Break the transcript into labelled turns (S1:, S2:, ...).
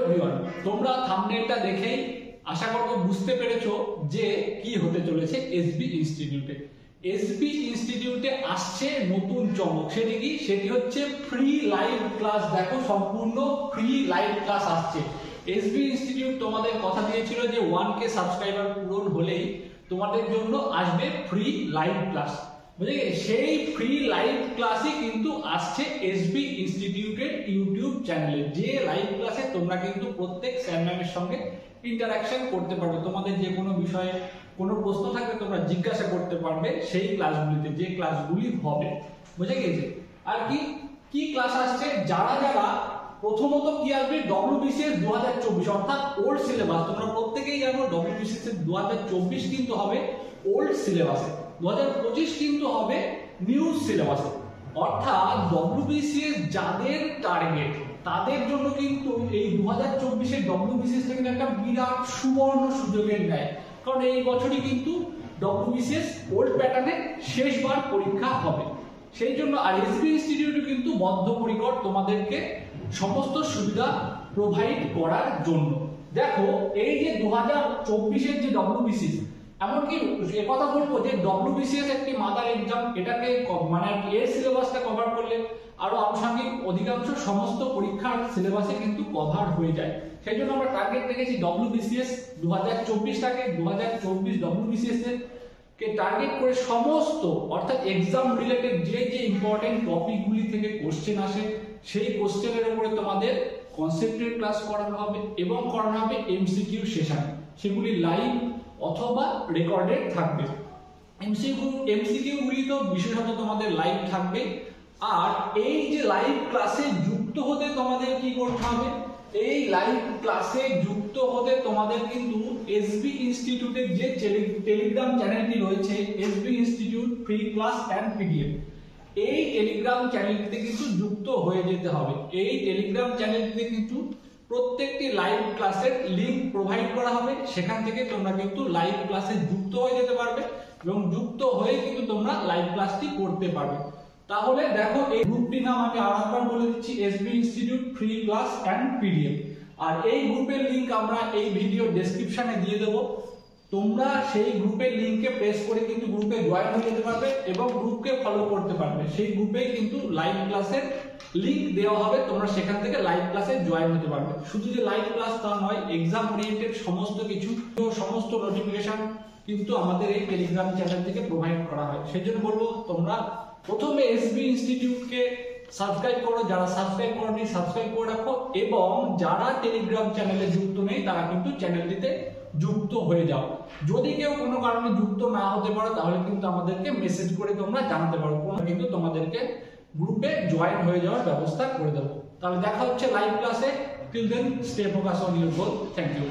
S1: Everyone, তোমরা থাম্বনেলটা দেখেই আশা করব বুঝতে পেরেছো যে কি হতে চলেছে এসবি ইনস্টিটিউটে। এসবি ইনস্টিটিউটে আসছে নতুন চমক, সেটি হচ্ছে ফ্রি লাইভ ক্লাস। দেখো, সম্পূর্ণ ফ্রি লাইভ ক্লাস আসছে। এসবি ইনস্টিটিউট তোমাদের কথা দিয়েছিল যে 1K সাবস্ক্রাইবার পূরণ হলেই তোমাদের জন্য আসবে ফ্রি লাইভ ক্লাস। বুঝলে, সেই ফ্রি লাইভ ক্লাসই কিন্তু আসছে এসবি ইনস্টিটিউটের ইউটিউব চ্যানেলে। যে লাইভ ক্লাসে তোমরা কিন্তু প্রত্যেক স্যার ম্যামের সঙ্গে ইন্টারাকশন করতে পারবে। তোমাদের যে কোনো বিষয়ে কোনো প্রশ্ন থাকলে তোমরা জিজ্ঞাসা করতে পারবে সেই ক্লাসগুলিতে, যে ক্লাসগুলি হবে। বুঝে গেছে? আর কি ক্লাস আসছে, যারা যারা প্রথমত কি আসবে, WBCS 2024 অর্থাৎ ওল্ড সিলেবাস। তোমরা প্রত্যেকেই জানো WBCS 2024 কিন্তু হবে ওল্ড সিলেবাসে, 2025 কিন্তু হবে নিউ সিলেবাসে। অর্থাৎ WBCS যাদের টার্গেট তাদের জন্য কিন্তু এই 2024 WBCS কিন্তু একটা বিরাট সুবর্ণ সুযোগের ন্যায়। কারণ এই বছরই কিন্তু WBCS ওল্ড প্যাটার্নে শেষবার পরীক্ষা হবে। সেই জন্য আর এসবি ইনস্টিটিউট কিন্তু বদ্ধপরিকর তোমাদেরকে সমস্ত সুবিধা প্রোভাইড করার জন্য। দেখো, এই যে 2024 এর যে WBCS, এমনকি কথা বলবো যে WBCS একটি মাদার এক্সাম, এটাকে মানে এর সিলেবাসটা কভার করলে আরো আনুষঙ্গিক অধিকাংশ সমস্ত পরীক্ষার সিলেবাসে কিন্তু কভার হয়ে যায়। সেই জন্য আমরা টার্গেট রেখেছি WBCS 2024টাকে, 2024 WBCS এর কে টার্গেট করে সমস্ত অর্থাৎ এক্সাম রিলেটেড যে যে ইম্পর্টেন্ট টপিকগুলি থেকে কোশ্চেন আসে সেই কোশ্চেনের উপরে তোমাদের কনসেপ্টের ক্লাস করানো হবে এবং করানো হবে এমসিকিউ সেশন। সেগুলি লাইভ অথবা রেকর্ডেড থাকবে। এমসিকিউ গুলি তো বিশেষত তোমাদের লাইভ থাকবে। আর এই যে লাইভ ক্লাসে যুক্ত হতে তোমাদের কি করতে হবে, এই লাইভ ক্লাসে যুক্ত হতে তোমাদের কিন্তু এসবি ইনস্টিটিউটের যে টেলিগ্রাম চ্যানেলটি রয়েছে, SB institute free class and PDF, এই টেলিগ্রাম চ্যানেলটিতে কিন্তু যুক্ত হয়ে যেতে হবে। এই টেলিগ্রাম চ্যানেলটিতে কিন্তু প্রত্যেকটি লাইভ ক্লাসের লিংক প্রোভাইড করা হবে। সেখান থেকে তোমরা কিন্তু লাইভ ক্লাসে যুক্ত হয়ে যেতে পারবে এবং যুক্ত হয়ে কিন্তু তোমরা লাইভ ক্লাসটি করতে পারবে। তাহলে দেখো, এই গ্রুপটির নাম আমি আরেকবার বলে দিচ্ছি, SB institute free class and PDF. আর এই গ্রুপের লিংক আমরা এই ভিডিও ডেসক্রিপশনে দিয়ে দেবো। তোমরা সেই গ্রুপের লিংকে প্রেস করে কিন্তু গ্রুপে জয়েন হয়ে যেতে পারবে এবং গ্রুপকে ফলো করতে পারবে। সেই গ্রুপে কিন্তু লাইভ ক্লাসের লিংক দেওয়া হবে, তোমরা সেখান থেকে লাইভ ক্লাসে জয়েন হতে পারবে। শুধু যে লাইভ ক্লাস তা নয়, এক্সাম ওরিয়েন্টেড সমস্ত কিছু, সমস্ত নোটিফিকেশন কিন্তু আমাদের এই টেলিগ্রাম চ্যানেল থেকে প্রোভাইড করা হয়। সেই জন্য বলবো, তোমরা প্রথমে এসবি ইনস্টিটিউটকে সাবস্ক্রাইব করো, যারা সাবস্ক্রাইব করোনি সাবস্ক্রাইব করে রাখো, এবং যারা টেলিগ্রাম চ্যানেলে যুক্ত নেই তারা কিন্তু চ্যানেলটিতে যুক্ত হয়ে যাও। যদি কেউ কোনো কারণে যুক্ত না হতে পারো তাহলে কিন্তু আমাদেরকে মেসেজ করে তোমরা জানাতে পারো, কিন্তু তোমাদেরকে গ্রুপে জয়েন হয়ে যাওয়ার ব্যবস্থা করে দেবো। তাহলে দেখা হচ্ছে লাইভ ক্লাসে। Till then, stay focus on your goal. Thank you.